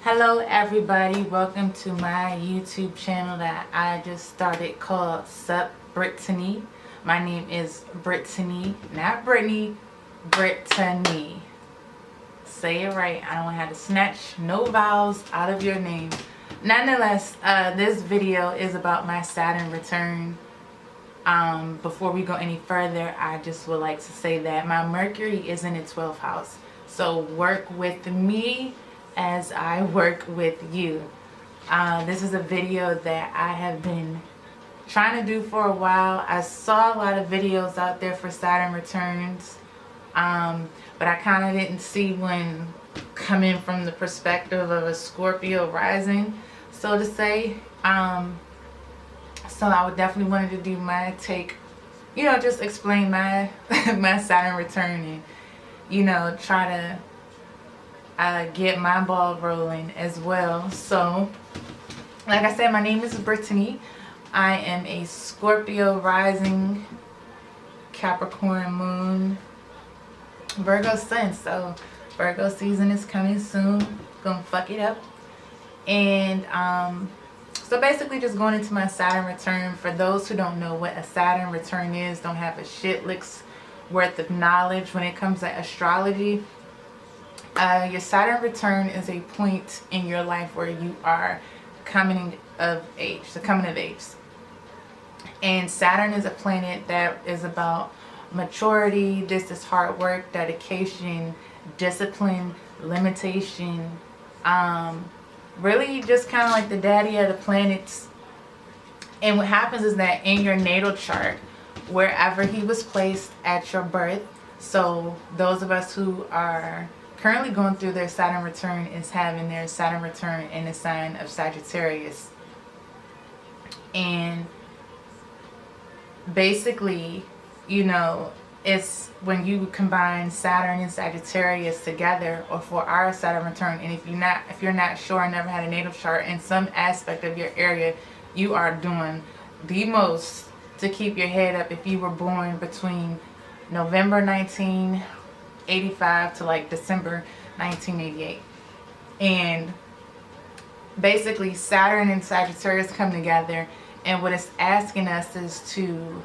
Hello everybody, welcome to my YouTube channel that I just started called Sup Brittany. My name is Brittany, not Brittany, Brittany. Say it right, I don't have to snatch no vowels out of your name. Nonetheless, this video is about my Saturn return. Before we go any further, I just would like to say that my Mercury is in its 12th house. So work with me as I work with you. This is a video that I have been trying to do for a while. I saw a lot of videos out there for Saturn returns, but I kind of didn't see one coming from the perspective of a Scorpio rising, so to say. So I would definitely wanted to do my take, just explain my my Saturn return and try to get my ball rolling as well. So like I said, my name is Brittany. I am a Scorpio rising, Capricorn moon, Virgo sun. So Virgo season is coming soon. Gonna fuck it up. And so basically just going into my Saturn return. For those who don't know what a Saturn return is, don't have a shit lick's worth of knowledge when it comes to astrology. Your Saturn return is a point in your life where you are coming of age, the coming of age. And Saturn is a planet that is about maturity. This is hard work, dedication, discipline, limitation. Really just kind of like the daddy of the planets. And what happens is that in your natal chart, wherever he was placed at your birth, so those of us who are currently going through their Saturn return is having their Saturn return in the sign of Sagittarius. And basically, it's when you combine Saturn and Sagittarius together, or for our Saturn return, and if you're not sure and never had a natal chart, in some aspect of your area, you are doing the most to keep your head up if you were born between November 1985 to like December 1988. And basically Saturn and Sagittarius come together, and what it's asking us is to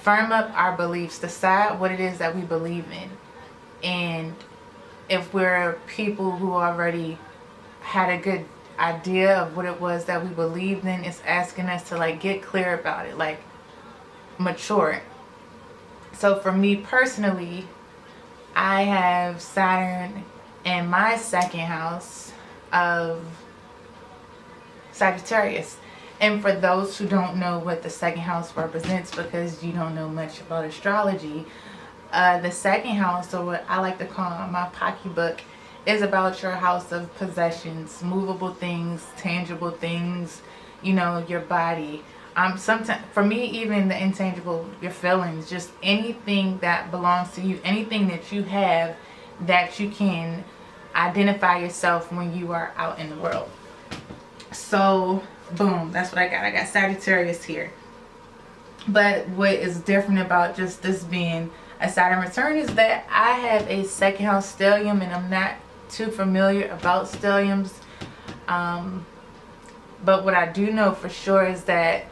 firm up our beliefs, decide what it is that we believe in. And if we're people who already had a good idea of what it was that we believed in, it's asking us to like get clear about it, like mature. So for me personally, I have Saturn in my second house of Sagittarius. And for those who don't know what the second house represents, because you don't know much about astrology, the second house, or what I like to call my pocketbook, is about your house of possessions, movable things, tangible things, your body. Sometimes, for me, even the intangible, your feelings, just anything that belongs to you, anything that you have that you can identify yourself when you are out in the world. So boom, that's what I got. I got Sagittarius here. But what is different about just this being a Saturn return is that I have a second house stellium, and I'm not too familiar about stelliums. But what I do know for sure is that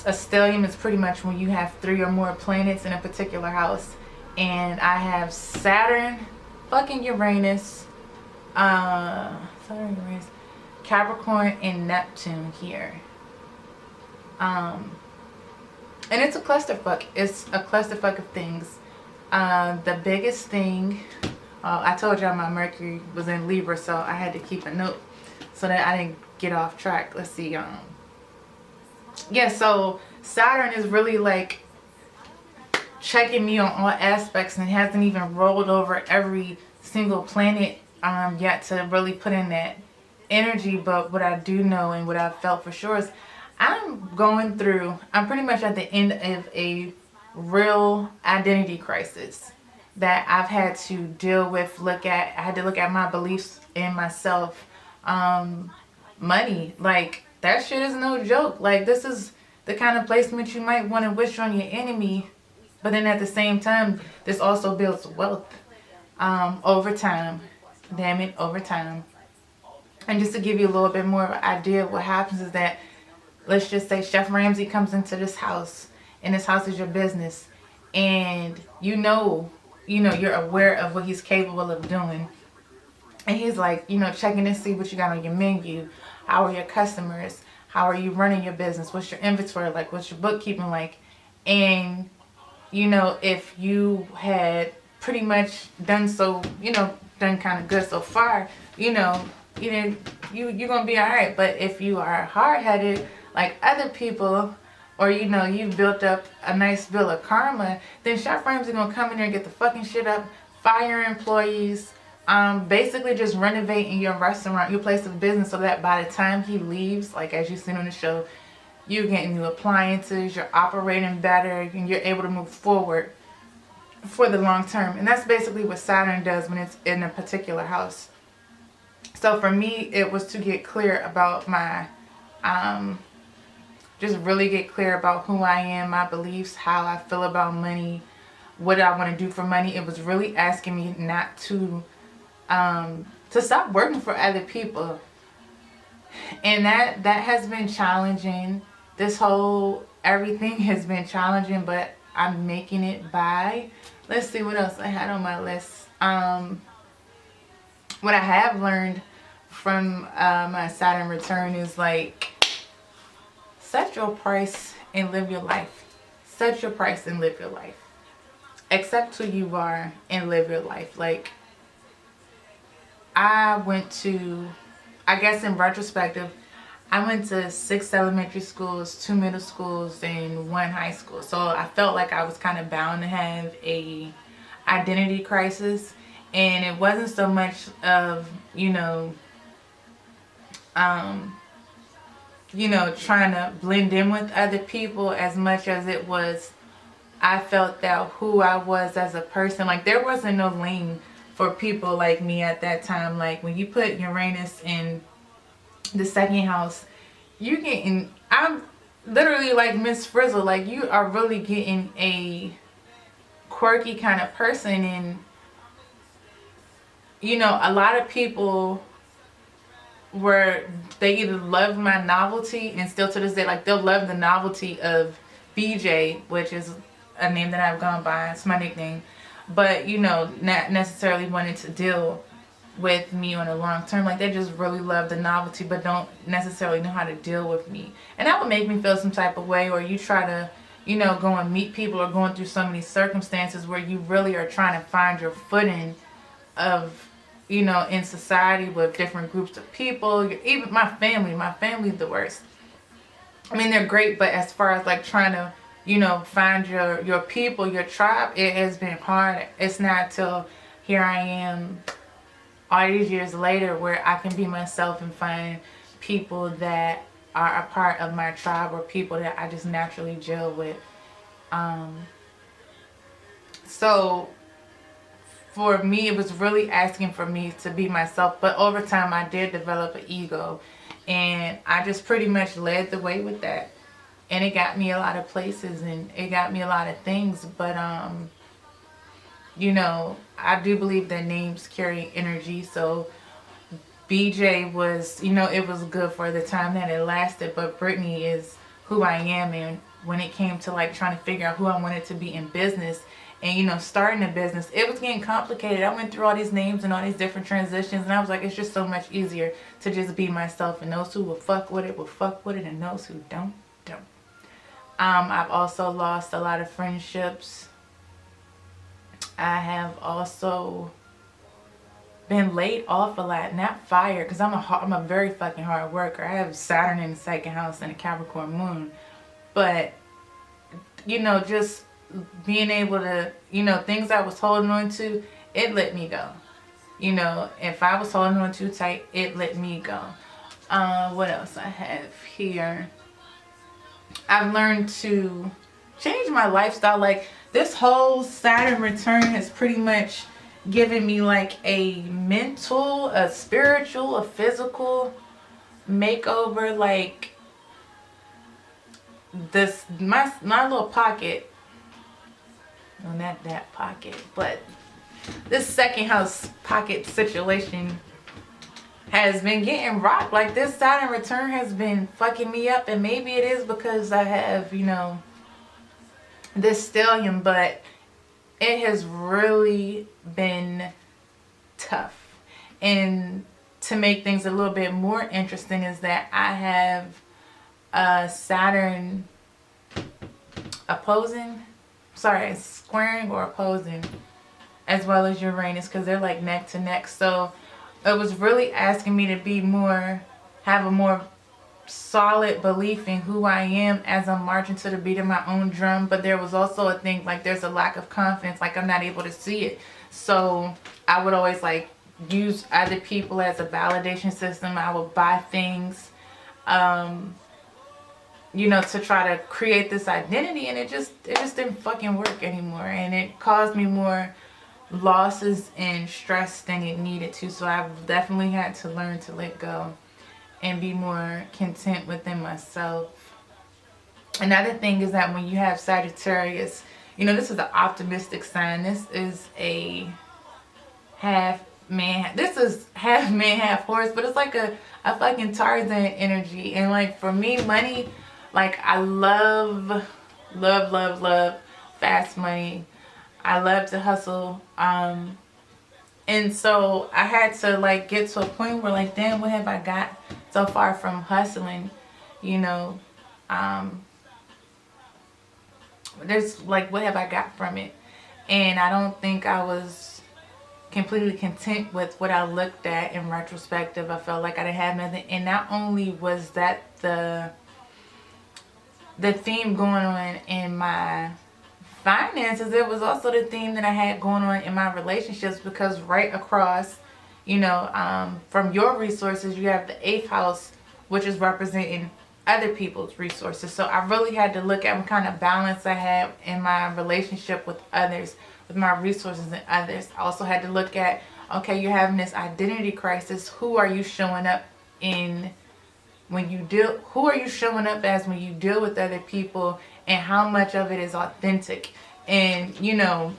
a stellium is pretty much when you have 3 or more planets in a particular house. And I have Saturn, fucking Uranus, Capricorn, and Neptune here. And it's a clusterfuck. It's a clusterfuck of things. The biggest thing, I told y'all my Mercury was in Libra, so I had to keep a note so that I didn't get off track. Let's see. Yeah, so Saturn is really like checking me on all aspects, and it hasn't even rolled over every single planet yet to really put in that energy. But what I do know and what I've felt for sure is I'm pretty much at the end of a real identity crisis that I've had to deal with, I had to look at my beliefs in myself. Money, like, that shit is no joke. Like, this is the kind of placement you might want to wish on your enemy, but then at the same time, this also builds wealth over time. Damn it, over time. And just to give you a little bit more of an idea of what happens is that, let's just say Chef Ramsay comes into this house, and this house is your business, and you're aware of what he's capable of doing. And he's like, checking to see what you got on your menu. How are your customers? How are you running your business? What's your inventory like? What's your bookkeeping like? And, if you had pretty much done done kind of good so far, you're going to be all right. But if you are hard-headed like other people, or, you've built up a nice bill of karma, then Chef Ramsay going to come in there and get the fucking shit up, fire employees, basically just renovating your restaurant, your place of business, so that by the time he leaves, like as you've seen on the show, you're getting new appliances, you're operating better, and you're able to move forward for the long term. And that's basically what Saturn does when it's in a particular house. So for me, it was to get clear about my, just really get clear about who I am, my beliefs, how I feel about money, what I want to do for money. It was really asking me not to stop working for other people. And that has been challenging. This whole everything has been challenging, but I'm making it by. Let's see what else I had on my list. What I have learned from my Saturn return is like, set your price and live your life. Set your price and live your life. Accept who you are and live your life. Like, I guess in retrospective, I went to 6 elementary schools, 2 middle schools, and 1 high school. So I felt like I was kind of bound to have a identity crisis. And it wasn't so much of, trying to blend in with other people as much as it was, I felt that who I was as a person, like there wasn't no lane for people like me at that time. Like when you put Uranus in the 2nd house, I'm literally like Miss Frizzle, like you are really getting a quirky kind of person. And a lot of people they either love my novelty, and still to this day, like they'll love the novelty of BJ, which is a name that I've gone by, it's my nickname, but not necessarily wanting to deal with me on a long term. Like they just really love the novelty, but don't necessarily know how to deal with me. And that would make me feel some type of way. Or you try to go and meet people, or going through so many circumstances where you really are trying to find your footing of in society with different groups of people. Even my family's the worst. I mean, they're great, but as far as like trying to find your people, your tribe, it has been hard. It's not till here I am all these years later where I can be myself and find people that are a part of my tribe, or people that I just naturally gel with. So for me, it was really asking for me to be myself. But over time, I did develop an ego, and I just pretty much led the way with that. And it got me a lot of places, and it got me a lot of things. But I do believe that names carry energy. So BJ was, it was good for the time that it lasted. But Brittany is who I am. And when it came to like trying to figure out who I wanted to be in business, and starting a business, it was getting complicated. I went through all these names and all these different transitions, and I was like, it's just so much easier to just be myself. And those who will fuck with it will fuck with it, and those who don't. I've also lost a lot of friendships. I have also been laid off a lot, not fired, because I'm a very fucking hard worker. I have Saturn in the 2nd house and a Capricorn moon. But just being able to, things I was holding on to, it let me go. If I was holding on too tight, it let me go. What else I have here? I've learned to change my lifestyle. Like this whole Saturn return has pretty much given me like a mental, a spiritual, a physical makeover. Like this, my little pocket. No, not that pocket, but this 2nd house pocket situation has been getting rocked. Like, this Saturn return has been fucking me up, and maybe it is because I have, you know, this stellium, but it has really been tough. And to make things a little bit more interesting is that I have Saturn squaring or opposing, as well as Uranus, because they're like neck to neck. So it was really asking me to be more, have a more solid belief in who I am as I'm marching to the beat of my own drum. But there was also a thing like there's a lack of confidence, like I'm not able to see it. So I would always like use other people as a validation system. I would buy things, you know, to try to create this identity, and it just didn't fucking work anymore, and it caused me more losses and stress than it needed to. So I've definitely had to learn to let go and be more content within myself. Another thing is that when you have Sagittarius, you know, this is an optimistic sign. This is a half man, this is half man, half horse, but it's like a fucking Tarzan energy. And like for me, money, like I love fast money. I love to hustle. And so I had to like get to a point where like, damn, what have I got so far from hustling? You know, there's like, what have I got from it? And I don't think I was completely content with what I looked at in retrospective. I felt like I didn't have nothing. And not only was that the theme going on in my finances, it was also the theme that I had going on in my relationships, because right across, you know, from your resources, you have the 8th house, which is representing other people's resources. So I really had to look at what kind of balance I had in my relationship with others, with my resources and others. I also had to look at, okay, you're having this identity crisis. Who are you showing up in when you deal, who are you showing up as when you deal with other people, and how much of it is authentic? And, you know,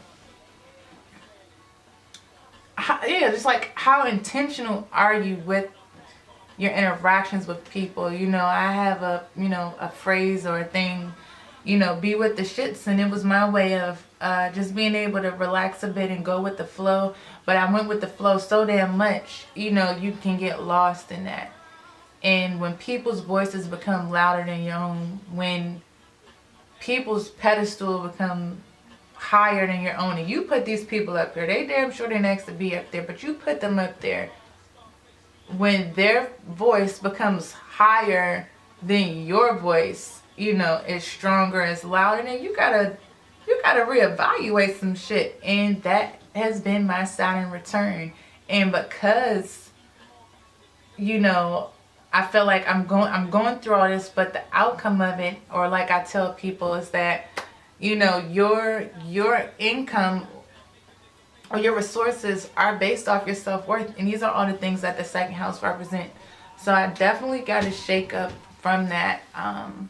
just like how intentional are you with your interactions with people? You know, I have a, you know, a phrase or a thing, you know, be with the shits. And it was my way of just being able to relax a bit and go with the flow. But I went with the flow so damn much, you know, you can get lost in that. And when people's voices become louder than your own, when people's pedestal become higher than your own, and you put these people up there, they damn sure they're next to be up there, but you put them up there. When their voice becomes higher than your voice, you know, it's stronger, it's louder, then you gotta reevaluate some shit. And that has been my Saturn return. And because, you know, I feel like I'm going through all this, but the outcome of it, or like I tell people, is that, you know, your income or your resources are based off your self-worth. And these are all the things that the 2nd house represent. So I definitely got to shake up from that. I'm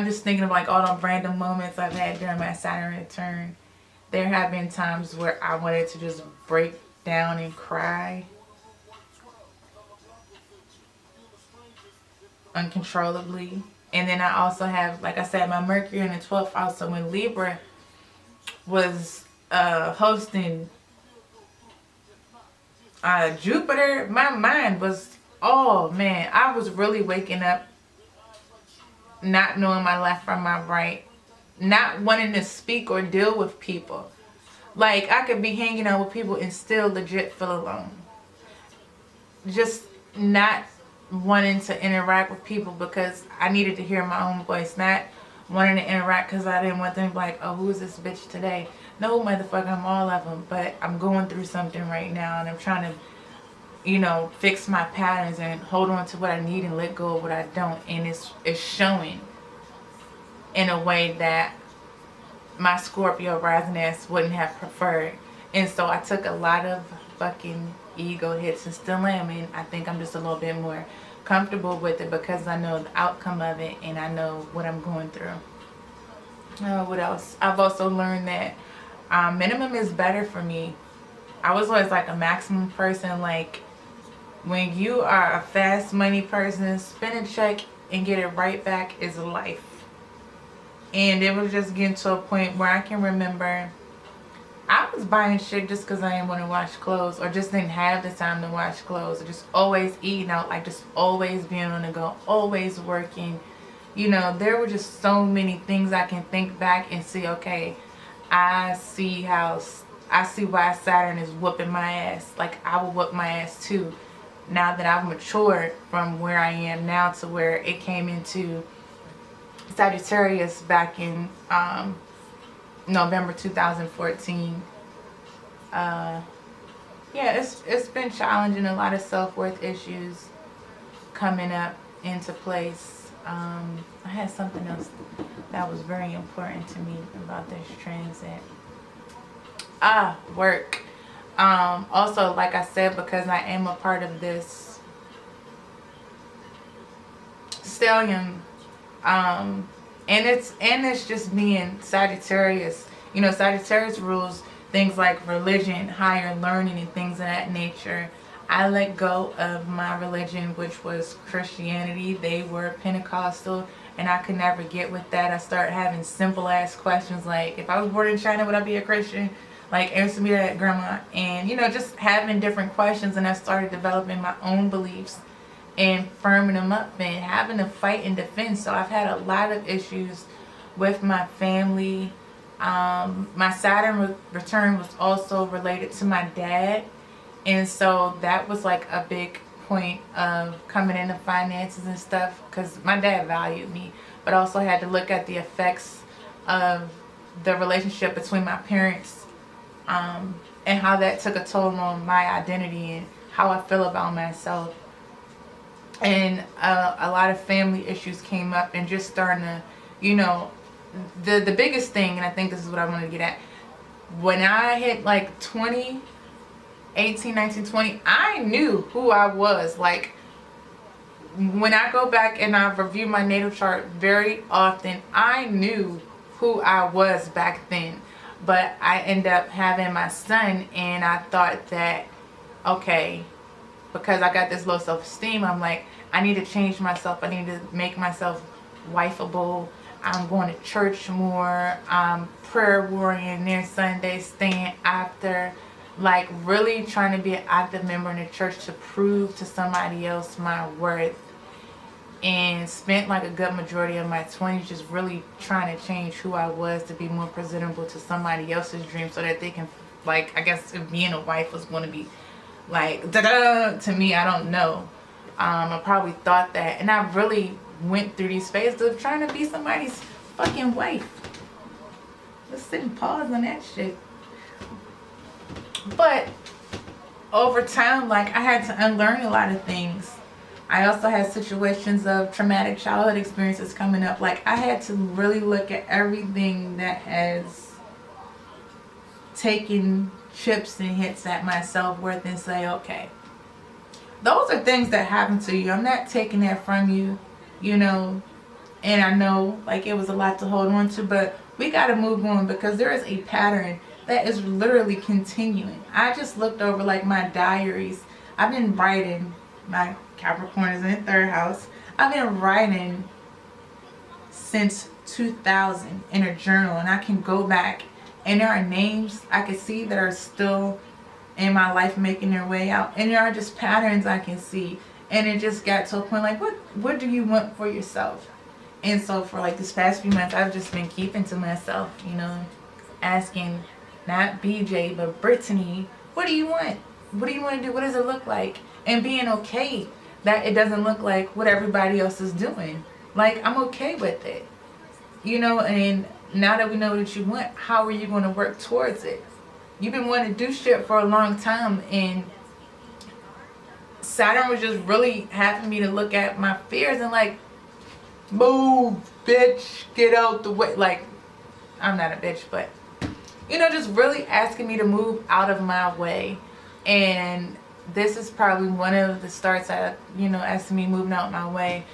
just thinking of like all the random moments I've had during my Saturn return. There have been times where I wanted to just break down and cry uncontrollably. And then I also have, like I said, my Mercury in the 12th house. So when Libra was hosting Jupiter, my mind was, oh man, I was really waking up not knowing my left from my right, not wanting to speak or deal with people. Like, I could be hanging out with people and still legit feel alone. Just not wanting to interact with people because I needed to hear my own voice, not wanting to interact because I didn't want them to be like, oh, who is this bitch today? No, motherfucker, I'm all of them, but I'm going through something right now, and I'm trying to, you know, fix my patterns and hold on to what I need and let go of what I don't. And it's showing in a way that my Scorpio rising ass wouldn't have preferred. And so I took a lot of fucking ego hits, and still am, and I think I'm just a little bit more comfortable with it because I know the outcome of it and I know what I'm going through. What else? I've also learned that minimum is better for me. I was always like a maximum person. Like, When you are a fast money person, spend a check and get it right back is life. And it was just getting to a point where I can remember I was buying shit just because I didn't want to wash clothes, or just didn't have the time to wash clothes, or just always eating out, like just always being on the go, always working. You know, there were just so many things I can think back and see, okay, I see why Saturn is whooping my ass. Like, I will whoop my ass too. Now that I've matured from where I am now to where it came into Sagittarius back in November 2014. Yeah, it's been challenging. A lot of self-worth issues coming up into place. I had something else that was very important to me about this transit. Work. Also, like I said, because I am a part of this stellium, and it's just being Sagittarius. You know, Sagittarius rules things like religion, higher learning, and things of that nature. I let go of my religion, which was Christianity. They were Pentecostal, and I could never get with that. I started having simple ass questions like, if I was born in China, would I be a Christian? Like, answer me that, grandma. And, you know, just having different questions, and I started developing my own beliefs and firming them up and having to fight and defend. So I've had a lot of issues with my family. My Saturn return was also related to my dad, and so that was like a big point of coming into finances and stuff, because my dad valued me, but also had to look at the effects of the relationship between my parents, and how that took a toll on my identity and how I feel about myself. And a lot of family issues came up, and just starting to, you know, the biggest thing, and I think this is what I want to get at, when I hit like 18, 19, 20, I knew who I was. Like, when I go back and I review my natal chart very often, I knew who I was back then. But I end up having my son, and I thought that, okay, because I got this low self-esteem, I'm like, I need to change myself. I need to make myself wifeable. I'm going to church more. I'm prayer warring there Sunday, staying after. Like, really trying to be an active member in the church to prove to somebody else my worth. And spent like a good majority of my 20s just really trying to change who I was to be more presentable to somebody else's dream, so that they can, like, I guess if being a wife was going to be like da-da to me, I don't know. I probably thought that, and I really went through these phases of trying to be somebody's fucking wife. Let's sit and pause on that shit. But over time, like, I had to unlearn a lot of things. I also had situations of traumatic childhood experiences coming up. Like, I had to really look at everything that has taken chips and hits at my self-worth and say, okay, those are things that happen to you. I'm not taking that from you, you know. And I know, like, it was a lot to hold on to, but we got to move on, because there is a pattern that is literally continuing. I just looked over, like, my diaries. I've been writing. My Capricorn is in the 3rd house. I've been writing since 2000 in a journal, and I can go back, and there are names I can see that are still in my life making their way out, and there are just patterns I can see. And it just got to a point like, what do you want for yourself? And so for like this past few months, I've just been keeping to myself, you know, asking not BJ but Brittany, what do you want? What do you want to do? What does it look like? And being okay that it doesn't look like what everybody else is doing. Like, I'm okay with it, you know. And now that we know what you want, how are you going to work towards it? You've been wanting to do shit for a long time, and Saturn was just really having me to look at my fears and like, move, bitch, get out the way. Like, I'm not a bitch, but, you know, just really asking me to move out of my way. And this is probably one of the starts at, you know, as to me moving out my way.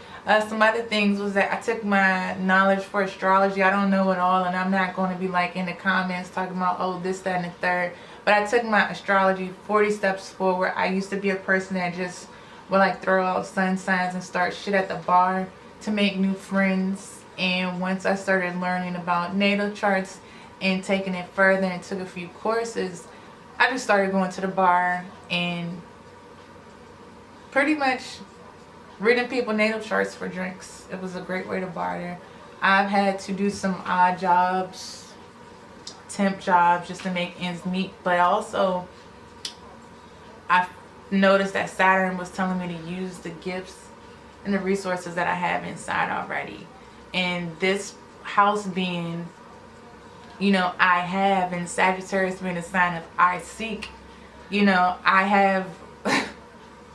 Some other things was that I took my knowledge for astrology. I don't know it all, and I'm not going to be like in the comments talking about, oh, this, that, and the third. But I took my astrology 40 steps forward. I used to be a person that just would like throw out sun signs and start shit at the bar to make new friends. And once I started learning about natal charts and taking it further and took a few courses, I just started going to the bar and pretty much reading people natal charts for drinks. It was a great way to barter. I've had to do some odd jobs, temp jobs, just to make ends meet, but also I noticed that Saturn was telling me to use the gifts and the resources that I have inside already. And this house being, you know, I have, and Sagittarius being a sign of I seek, you know, I have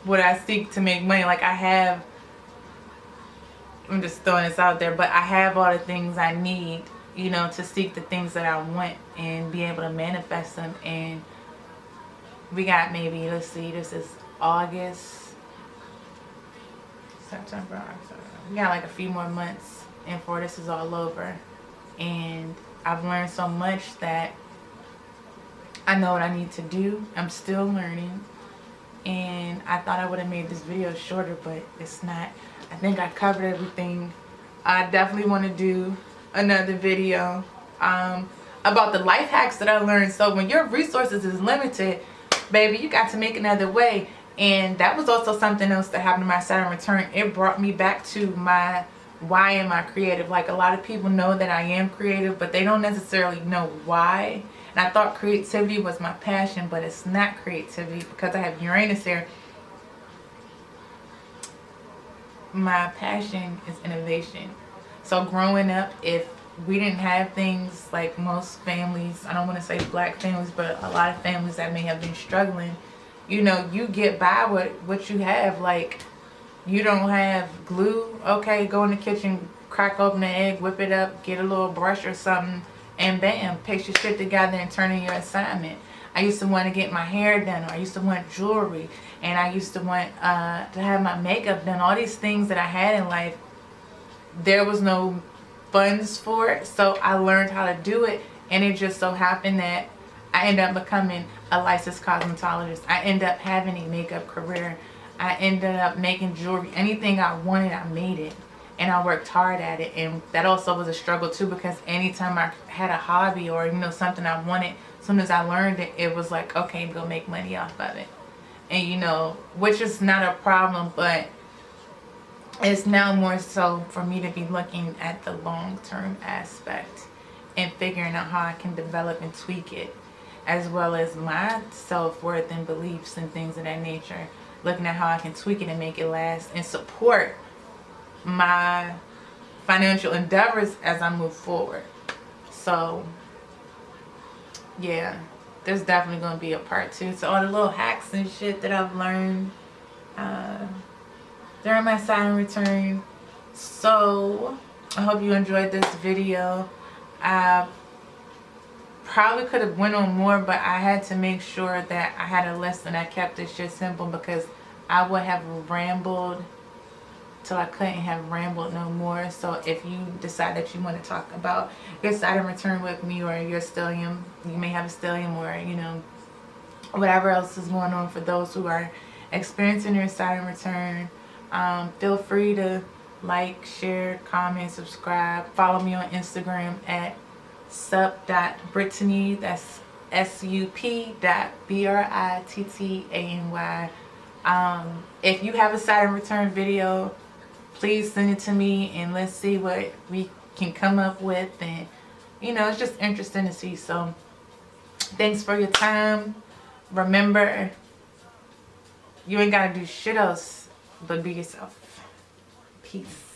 what I seek to make money. Like I have, I'm just throwing this out there, but I have all the things I need, you know, to seek the things that I want and be able to manifest them. And we got maybe, let's see, this is August, September, October. We got like a few more months and before this is all over. And I've learned so much that I know what I need to do. I'm still learning. And I thought I would have made this video shorter, but it's not. I think I covered everything. I definitely want to do another video about the life hacks that I learned. So when your resources is limited, baby, you got to make another way. And that was also something else that happened to my Saturn return. It brought me back to my why am I creative. Like a lot of people know that I am creative, but they don't necessarily know why. And I thought creativity was my passion, but it's not creativity because I have Uranus here. My passion is innovation. So growing up, if we didn't have things like most families, I don't want to say black families, but a lot of families that may have been struggling, you know, you get by with what you have. Like you don't have glue, okay, go in the kitchen, crack open an egg, whip it up, get a little brush or something, and bam, paste your shit together and turn in your assignment. I used to want to get my hair done, or I used to want jewelry, and I used to want to have my makeup done. All these things that I had in life, there was no funds for it, so I learned how to do it. And it just so happened that I ended up becoming a licensed cosmetologist. I ended up having a makeup career. I ended up making jewelry. Anything I wanted, I made it. And I worked hard at it. And that also was a struggle too, because anytime I had a hobby or, you know, something I wanted, as soon as I learned it, it was like, okay, go make money off of it. And, you know, which is not a problem, but it's now more so for me to be looking at the long-term aspect and figuring out how I can develop and tweak it, as well as my self-worth and beliefs and things of that nature. Looking at how I can tweak it and make it last and support my financial endeavors as I move forward. So yeah, there's definitely going to be a part 2. So all the little hacks and shit that I've learned during my Saturn return. So I hope you enjoyed this video. I probably could have went on more, but I had to make sure that I had a list and I kept this shit simple, because I would have rambled till I couldn't have rambled no more. So if you decide that you want to talk about your Saturn return with me, or your stellium, you may have a stellium, or, you know, whatever else is going on for those who are experiencing their Saturn return, feel free to like, share, comment, subscribe. Follow me on Instagram at sup.brittany. That's sup.brittany. If you have a Saturn return video, please send it to me and let's see what we can come up with. And, you know, it's just interesting to see. So thanks for your time. Remember, you ain't gotta do shit else but be yourself. Peace.